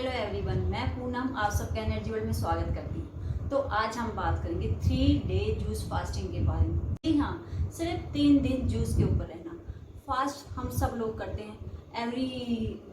Hello everyone, मैं पूनम आप सबका एनर्जी वर्ल्ड में स्वागत करती हूँ। तो आज हम बात करेंगे 3 डे जूस फास्टिंग के बारे में। जी हाँ, सिर्फ 3 दिन जूस के ऊपर रहना। फास्ट हम सब लोग करते हैं, एवरी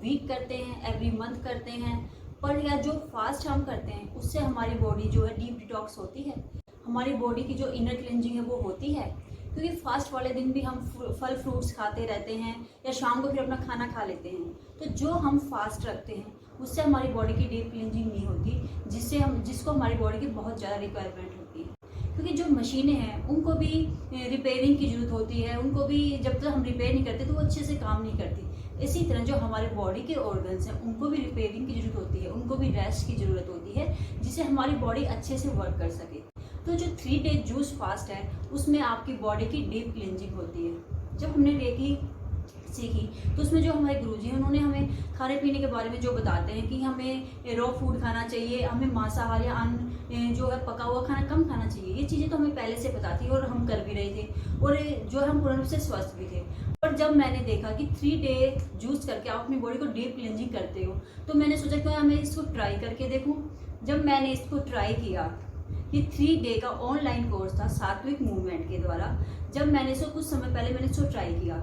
वीक करते हैं, एवरी मंथ करते हैं, पर या जो फास्ट हम करते हैं उससे हमारी बॉडी जो है डीप डिटॉक्स होती है, हमारी बॉडी की जो इनर क्लेंजिंग है वो होती है। क्योंकि फास्ट वाले दिन भी हम फल फ्रूट्स खाते रहते हैं या शाम को फिर अपना खाना खा लेते हैं, तो जो हम फास्ट रखते हैं उससे हमारी बॉडी की डीप क्लींजिंग नहीं होती, जिसको हमारी बॉडी की बहुत ज़्यादा रिक्वायरमेंट होती है। क्योंकि जो मशीनें हैं उनको भी रिपेयरिंग की ज़रूरत होती है, उनको भी जब तक हम रिपेयर नहीं करते तो वो अच्छे से काम नहीं करती। इसी तरह जो हमारे बॉडी के ऑर्गन्स हैं उनको भी रिपेयरिंग की ज़रूरत होती है, उनको भी रेस्ट की ज़रूरत होती है, जिससे हमारी बॉडी अच्छे से वर्क कर सके। तो जो 3 डे जूस फास्ट है उसमें आपकी बॉडी की डीप क्लींजिंग होती है। जब हमने रेकी सीखी तो उसमें जो हमारे गुरुजी हैं उन्होंने हमें खाने पीने के बारे में जो बताते हैं कि हमें रॉ फूड खाना चाहिए, हमें मांसाहार या अन्न जो है पका हुआ खाना कम खाना चाहिए। ये चीज़ें तो हमें पहले से पता थी और हम कर भी रहे थे और जो है हम पूर्ण रूप से स्वस्थ भी थे। पर जब मैंने देखा कि 3 डे जूस करके आप अपनी बॉडी को डीप क्लींजिंग करते हो तो मैंने सोचा कि मैं इसको ट्राई करके देखूँ। जब मैंने इसको ट्राई किया, ये 3 डे का ऑनलाइन कोर्स था सात्विक मूवमेंट के द्वारा। जब मैंने इसको कुछ समय पहले मैंने इसको ट्राई किया,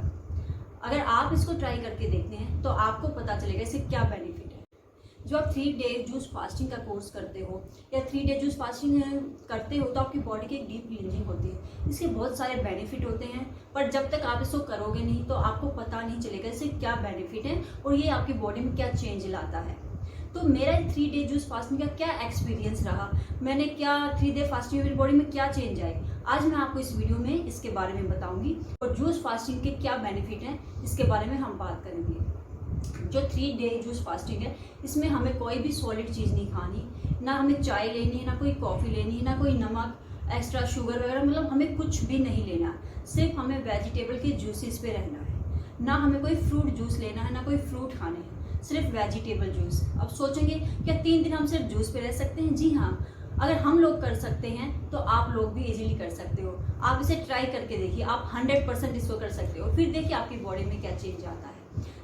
अगर आप इसको ट्राई करके देखते हैं तो आपको पता चलेगा इससे क्या बेनिफिट है। जो आप 3 डे जूस फास्टिंग का कोर्स करते हो या 3 डे जूस फास्टिंग करते हो तो आपकी बॉडी की एक डीप क्लींजिंग होती है। इसके बहुत सारे बेनिफिट होते हैं, पर जब तक आप इसको करोगे नहीं तो आपको पता नहीं चलेगा इससे क्या बेनिफिट है और ये आपकी बॉडी में क्या चेंज लाता है। तो मेरा 3 डे जूस फास्टिंग का क्या एक्सपीरियंस रहा, मैंने क्या 3 डे फास्टिंग मेरी बॉडी में क्या चेंज आए, आज मैं आपको इस वीडियो में इसके बारे में बताऊंगी। और जूस फास्टिंग के क्या बेनिफिट हैं इसके बारे में हम बात करेंगे। जो 3 डे जूस फास्टिंग है इसमें हमें कोई भी सॉलिड चीज़ नहीं खानी, ना हमें चाय लेनी है, ना कोई कॉफ़ी लेनी है, ना कोई नमक एक्स्ट्रा शुगर वगैरह, मतलब हमें कुछ भी नहीं लेना। सिर्फ हमें वेजिटेबल के जूसेस पे रहना है, ना हमें कोई फ्रूट जूस लेना है, ना कोई फ्रूट खाने हैं, सिर्फ वेजिटेबल जूस। अब सोचेंगे क्या 3 दिन हम सिर्फ जूस पे रह सकते हैं? जी हाँ, अगर हम लोग कर सकते हैं तो आप लोग भी इजीली कर सकते हो। आप इसे ट्राई करके देखिए, आप 100% इसको कर सकते हो, फिर देखिए आपकी बॉडी में क्या चेंज आता है।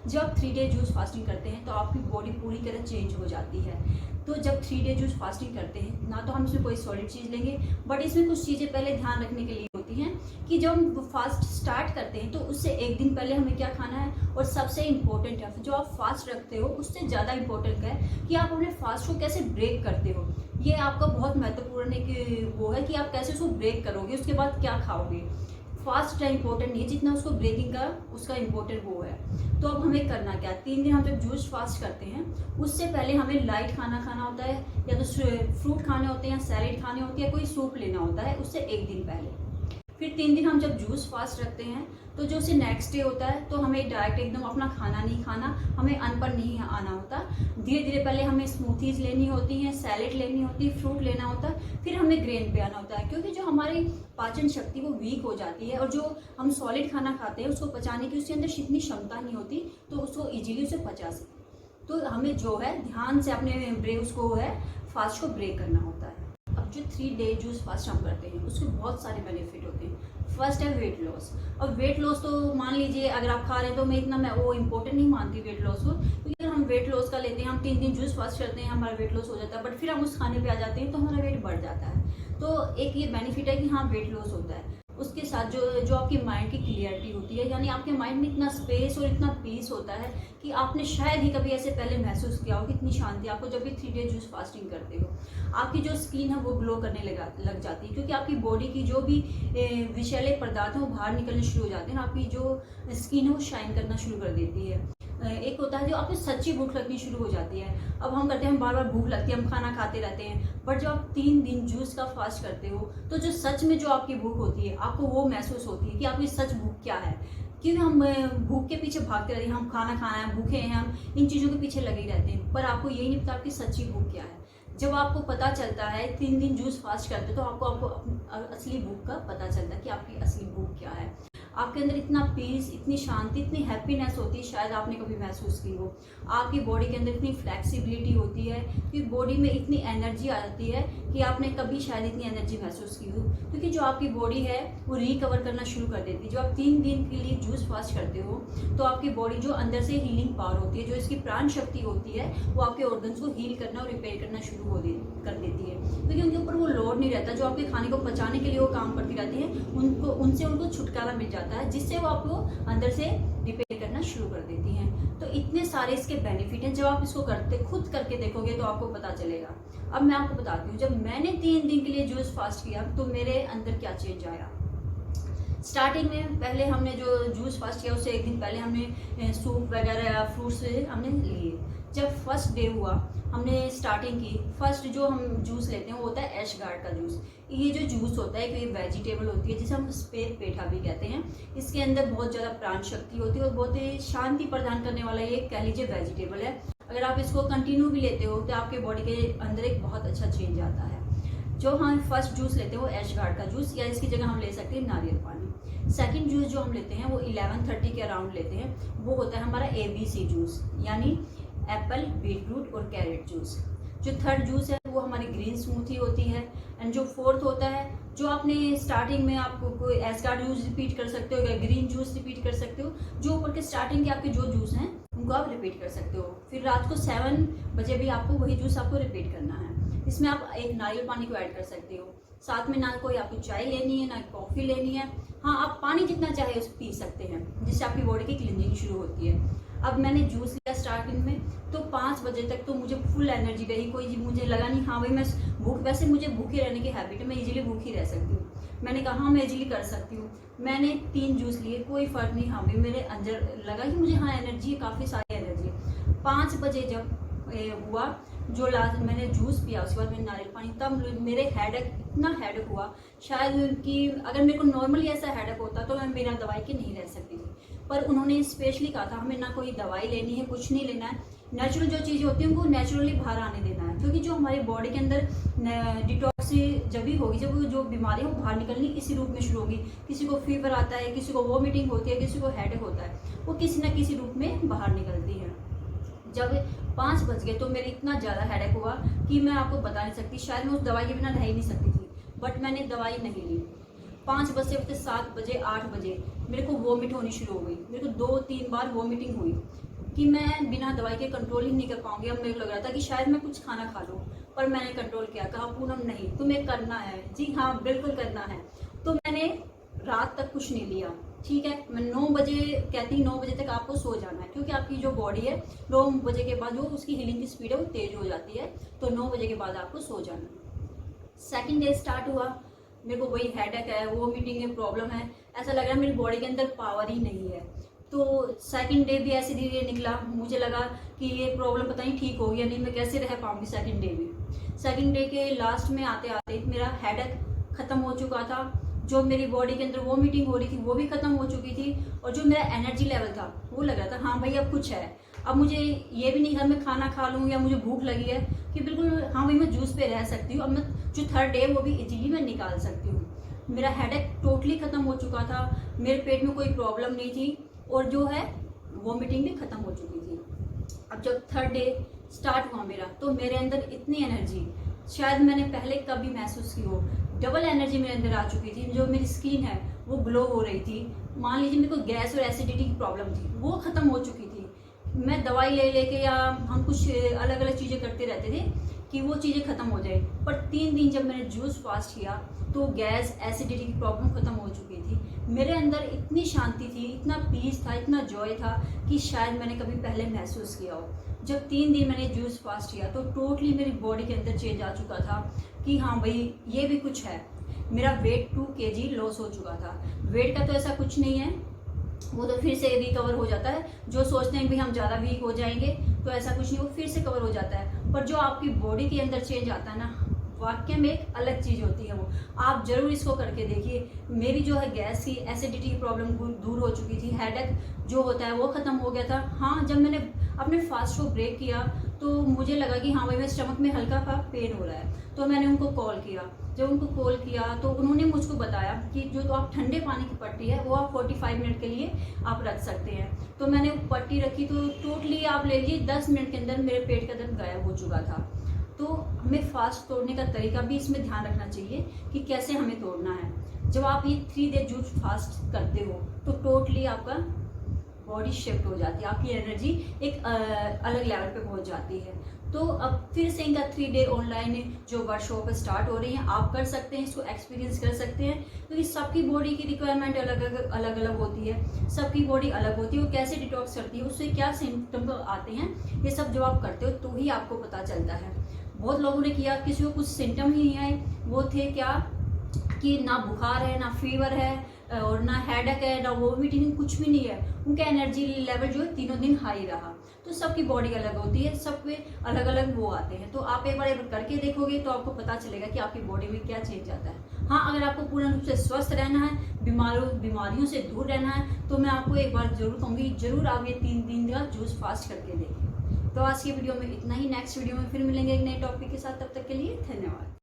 जब आप 3 डे जूस फास्टिंग करते हैं तो आपकी बॉडी पूरी तरह चेंज हो जाती है। तो जब 3 डे जूस फास्टिंग करते हैं ना तो हम इसमें कोई सॉलिड चीज़ लेंगे, बट इसमें कुछ चीज़ें पहले ध्यान रखने के लिए होती हैं कि जब हम फास्ट स्टार्ट करते हैं तो उससे एक दिन पहले हमें क्या खाना है। और सबसे इम्पोर्टेंट है, जो आप फास्ट रखते हो उससे ज़्यादा इम्पोर्टेंट है कि आप अपने फास्ट को कैसे ब्रेक करते हो। ये आपका बहुत महत्वपूर्ण एक वो है कि आप कैसे उसको ब्रेक करोगे, उसके बाद क्या खाओगे। फास्ट इतना इम्पोर्टेंट नहीं जितना उसको ब्रेकिंग का उसका इम्पोर्टेंट वो है। तो अब हमें करना क्या, 3 दिन हम जब जूस फास्ट करते हैं उससे पहले हमें लाइट खाना खाना होता है, या तो फ्रूट खाने होते हैं, या सैलेड खाने होती है, कोई सूप लेना होता है उससे एक दिन पहले। फिर 3 दिन हम जब जूस फास्ट रखते हैं तो जो उसे नेक्स्ट डे होता है तो हमें डायरेक्ट एकदम अपना खाना नहीं खाना, हमें अन्न पर नहीं आना होता। धीरे धीरे पहले हमें स्मूथीज लेनी होती हैं, सैलेड लेनी होती है, फ्रूट लेना होता है, फिर हमें ग्रेन पे आना होता है। क्योंकि जो हमारी पाचन शक्ति वो वीक हो जाती है और जो हम सॉलिड खाना खाते हैं उसको पचाने की उसके अंदर इतनी क्षमता नहीं होती तो उसको ईजिली उसे पचा सके। तो हमें जो है ध्यान से अपने ब्रेक उसको है फास्ट को ब्रेक करना होता है। अब जो 3 डे जूस फास्ट हम करते हैं उसके बहुत सारे बेनिफिट होते हैं। फर्स्ट है वेट लॉस। अब वेट लॉस तो मान लीजिए अगर आप खा रहे हैं तो मैं वो इम्पोर्टेंट नहीं मानती वेट लॉस को, क्योंकि अगर हम वेट लॉस का लेते हैं, हम 3 दिन जूस फास्ट करते हैं, हमारा वेट लॉस हो जाता है, बट फिर हम उस खाने पे आ जाते हैं तो हमारा वेट बढ़ जाता है। तो एक ये बेनिफिट है कि हाँ वेट लॉस होता है। उसके साथ जो आपकी माइंड की क्लियरिटी होती है, यानी आपके माइंड में इतना स्पेस और इतना पीस होता है कि आपने शायद ही कभी ऐसे पहले महसूस किया हो, कितनी शांति आपको जब भी 3 डे जूस फास्टिंग करते हो। आपकी जो स्किन है वो ग्लो करने लग जाती है, क्योंकि आपकी बॉडी की जो भी विषैले पदार्थ हैं वो बाहर निकलने शुरू हो जाते हैं, आपकी जो स्किन है वो शाइन करना शुरू कर देती है। एक होता है जो आपको सच्ची भूख लगनी शुरू हो जाती है। अब हम करते हैं, हम बार बार भूख लगती है, हम खाना खाते रहते हैं, बट जब आप 3 दिन जूस का फास्ट करते हो तो जो सच में जो आपकी भूख होती है आपको वो महसूस होती है कि आपकी सच भूख क्या है। क्योंकि हम भूख के पीछे भागते रहते हैं, हम खाना खाना है, भूखे हैं, हम इन चीज़ों के पीछे लगे रहते हैं, पर आपको यही नहीं पता आपकी सच्ची भूख क्या है। जब आपको पता चलता है 3 दिन जूस फास्ट करते तो आपको असली भूख का पता चलता है कि आपकी असली भूख क्या है। आपके अंदर इतना पीस, इतनी शांति, इतनी हैप्पीनेस होती है, शायद आपने कभी महसूस की हो। आपकी बॉडी के अंदर इतनी फ्लेक्सिबिलिटी होती है कि बॉडी में इतनी एनर्जी आ जाती है कि आपने कभी शायद इतनी एनर्जी महसूस की हो। क्योंकि जो आपकी बॉडी है वो रिकवर करना शुरू कर देती है। जो आप 3 दिन के लिए जूस फास्ट करते हो तो आपकी बॉडी जो अंदर से हीलिंग पावर होती है, जो इसकी प्राण शक्ति होती है, वो आपके ऑर्गन्स को हील करना और रिपेयर करना शुरू कर देती है। क्योंकि उनके ऊपर वो लोड नहीं रहता। जो आपके खाने को पचाने के लिए वो काम करती रहती है, उनको छुटकारा मिल जाता है, जिससे वो आपको अंदर से रिपेयर करना शुरू कर देती हैं। तो इतने सारे इसके बेनिफिट हैं। जब आप इसको खुद करके देखोगे तो आपको पता चलेगा। अब मैं आपको बताती हूँ, जब मैंने 3 दिन के लिए जूस फास्ट किया तो मेरे अंदर क्या चेंज आया। स्टार्टिंग में पहले हमने जो जूस फास्ट किया उससे 1 दिन पहले हमने सूप वगैरह या फ्रूट्स हमने लिए। जब फर्स्ट डे हुआ, हमने स्टार्टिंग की, फर्स्ट जो हम जूस लेते हैं वो होता है ऐश गार्ड का जूस। ये जो जूस होता है कि वेजिटेबल होती है, जिसे हम सफेद पेठा भी कहते हैं। इसके अंदर बहुत ज़्यादा प्राण शक्ति होती है और बहुत ही शांति प्रदान करने वाला ये कह लीजिए वेजिटेबल है। अगर आप इसको कंटिन्यू भी लेते हो तो आपके बॉडी के अंदर एक बहुत अच्छा चेंज आता है। जो हम फर्स्ट जूस लेते हैं वो ऐश गार्ड का जूस, या इसकी जगह हम ले सकते हैं नारियल पानी। सेकंड जूस जो हम लेते हैं वो 11:30 के अराउंड लेते हैं, वो होता है हमारा ABC जूस, यानी एप्पल, बीटरूट और कैरेट जूस। जो थर्ड जूस है वो हमारी ग्रीन स्मूथी होती है। एंड जो फोर्थ होता है, जो आपने स्टार्टिंग में आपको कोई ऐश गार्ड जूस रिपीट कर सकते हो या ग्रीन जूस रिपीट कर सकते हो। जो ऊपर के स्टार्टिंग के आपके जो जूस हैं उनको आप रिपीट कर सकते हो। फिर रात को 7 बजे भी आपको वही जूस आपको रिपीट करना है। इसमें आप एक नारियल पानी को ऐड कर सकते हो। साथ में ना कोई आपको चाय लेनी है ना कॉफ़ी लेनी है। हाँ, आप पानी जितना चाहे उस पी सकते हैं, जिससे आपकी बॉडी की क्लींजिंग शुरू होती है। अब मैंने जूस लिया स्टार्टिंग में तो 5 बजे तक तो मुझे फुल एनर्जी रही। कोई मुझे लगा नहीं हाँ भाई मैं वैसे मुझे भूखे रहने की हैबिट है, मैं इजीली भूखी रह सकती हूँ। मैंने कहा हाँ मैं इजीली कर सकती हूँ। मैंने 3 जूस लिए, कोई फ़र्क नहीं। हाँ भाई मेरे अंदर लगा कि मुझे हाँ एनर्जी है, काफ़ी सारी एनर्जी है। 5 बजे जब हुआ जो लास्ट मैंने जूस पिया, उसके बाद मैंने नारियल पानी, तब मेरे हेडेक इतना हेडेक हुआ शायद कि अगर मेरे को नॉर्मली ऐसा हेडेक होता तो मैं बिना दवाई के नहीं रह सकती थी। पर उन्होंने स्पेशली कहा था हमें ना कोई दवाई लेनी है, कुछ नहीं लेना है। नेचुरल जो चीज़ें होती हैं उनको नेचुरली बाहर आने देना है। क्योंकि जो हमारे बॉडी के अंदर डिटॉक्स जब भी होगी, जब जो बीमारी है वो बाहर निकलनी इसी रूप में शुरू होगी। किसी को फीवर आता है, किसी को वॉमिटिंग होती है, किसी को हेडेक होता है, वो किसी न किसी रूप में बाहर निकलती है। जब 5 बज गए तो मेरे इतना ज़्यादा हेडेक हुआ कि मैं आपको बता नहीं सकती। शायद मैं उस दवाई के बिना रह ही नहीं सकती थी, बट मैंने दवाई नहीं ली। 5 बजे से 7 बजे 8 बजे मेरे को वॉमिट होनी शुरू हो गई। मेरे को 2-3 बार वॉमिटिंग हुई कि मैं बिना दवाई के कंट्रोल ही नहीं कर पाऊंगी। अब मेरे को लग रहा था कि शायद मैं कुछ खाना खा लूँ, पर मैंने कंट्रोल किया। कहा पूनम नहीं, तुम्हें करना है। जी हाँ, बिल्कुल करना है। तो मैंने रात तक कुछ नहीं लिया। ठीक है, मैं 9 बजे कहती 9 बजे तक आपको सो जाना है, क्योंकि आपकी जो बॉडी है 9 बजे के बाद जो उसकी हीलिंग की स्पीड है वो तेज हो जाती है। तो 9 बजे के बाद आपको सो जाना है। सेकंड डे स्टार्ट हुआ, मेरे को वही हेडेक है, वो मीटिंग में प्रॉब्लम है, ऐसा लग रहा है मेरी बॉडी के अंदर पावर ही नहीं है। तो सेकंड डे भी ऐसे धीरे निकला। मुझे लगा कि ये प्रॉब्लम पता नहीं ठीक होगी या नहीं, मैं कैसे रह पाऊंगी सेकंड डे में। सेकंड डे के लास्ट में आते आते मेरा हेडेक खत्म हो चुका था। जो मेरी बॉडी के अंदर वो मीटिंग हो रही थी वो भी खत्म हो चुकी थी, और जो मेरा एनर्जी लेवल था वो लग रहा था हाँ भाई अब कुछ है। अब मुझे ये भी नहीं घर में खाना खा लूँ या मुझे भूख लगी है कि बिल्कुल हाँ भाई मैं जूस पे रह सकती हूँ। अब मैं जो थर्ड डे वो भी इजीली मैं निकाल सकती हूँ। मेरा हेडेक टोटली खत्म हो चुका था, मेरे पेट में कोई प्रॉब्लम नहीं थी, और जो है वॉमिटिंग भी खत्म हो चुकी थी। अब जब थर्ड डे स्टार्ट हुआ मेरा, तो मेरे अंदर इतनी एनर्जी शायद मैंने पहले कभी महसूस की हो। डबल एनर्जी मेरे अंदर आ चुकी थी। जो मेरी स्किन है वो ग्लो हो रही थी। मान लीजिए मेरे को गैस और एसिडिटी की प्रॉब्लम थी, वो खत्म हो चुकी थी। मैं दवाई ले लेके या हम कुछ अलग अलग चीज़ें करते रहते थे कि वो चीज़ें खत्म हो जाए। पर 3 दिन जब मैंने जूस फास्ट किया तो गैस एसिडिटी की प्रॉब्लम खत्म हो चुकी थी। मेरे अंदर इतनी शांति थी, इतना पीस था, इतना जॉय था कि शायद मैंने कभी पहले महसूस किया हो। जब 3 दिन मैंने जूस फास्ट किया तो टोटली मेरी बॉडी के अंदर चेंज आ चुका था कि हाँ भाई ये भी कुछ है। मेरा वेट 2 kg लॉस हो चुका था। वेट का तो ऐसा कुछ नहीं है, वो तो फिर से रिकवर हो जाता है। जो सोचते हैं कि हम ज़्यादा वीक हो जाएंगे तो ऐसा कुछ नहीं, वो फिर से कवर हो जाता है। पर जो आपकी बॉडी के अंदर चेंज आता है ना, वाकई में एक अलग चीज़ होती है। वो आप जरूर इसको करके देखिए। मेरी जो है गैस की एसिडिटी की प्रॉब्लम दूर हो चुकी थी। हेडेक जो होता है वो ख़त्म हो गया था। हाँ, जब मैंने अपने फास्ट को ब्रेक किया तो तो मुझे लगा कि हाँ भाई मेरे स्टमक में हल्का सा पेन हो रहा है। तो मैंने उनको कॉल किया। जब उनको कॉल किया तो उन्होंने मुझको बताया कि जो तो आप ठंडे पानी की पट्टी है वो आप 45 मिनट के लिए आप रख सकते हैं। तो मैंने पट्टी रखी तो टोटली आप ले लीजिए 10 मिनट के अंदर मेरे पेट का दर्द गायब हो चुका था। तो हमें फास्ट तोड़ने का तरीका भी इसमें ध्यान रखना चाहिए कि कैसे हमें तोड़ना है। जब आप ये 3 डे जूस फास्ट करते हो तो टोटली आपका बॉडी शिफ्ट हो जाती है, आपकी एनर्जी एक अलग लेवल पे पहुंच जाती है। तो अब फिर से इनका 3 डे ऑनलाइन जो वर्कशॉप स्टार्ट हो रही है, आप कर सकते हैं, इसको एक्सपीरियंस कर सकते हैं, क्योंकि सबकी बॉडी की रिक्वायरमेंट अलग अलग होती है, सबकी बॉडी अलग होती है, वो कैसे डिटॉक्स करती है, उससे क्या सिम्टम आते हैं, ये सब जब आप करते हो तो ही आपको पता चलता है। बहुत लोगों ने किया, किसी को कुछ सिम्टम ही नहीं आए, वो थे क्या कि ना बुखार है, ना फीवर है, और ना हेडेक है, ना वोमिटिंग, कुछ भी नहीं है, उनका एनर्जी लेवल जो है 3 दिन हाई रहा। तो सबकी बॉडी अलग होती है, सब पे अलग अलग वो आते हैं। तो आप एक बार करके देखोगे तो आपको पता चलेगा कि आपकी बॉडी में क्या चेंज आता है। हाँ, अगर आपको पूर्ण रूप से स्वस्थ रहना है, बीमारियों से दूर रहना है, तो मैं आपको एक बार जरूर कहूँगी, जरूर आप ये 3 दिन का जूस फास्ट करके देखें। तो आज की वीडियो में इतना ही। नेक्स्ट वीडियो में फिर मिलेंगे एक नए टॉपिक के साथ, तब तक के लिए धन्यवाद।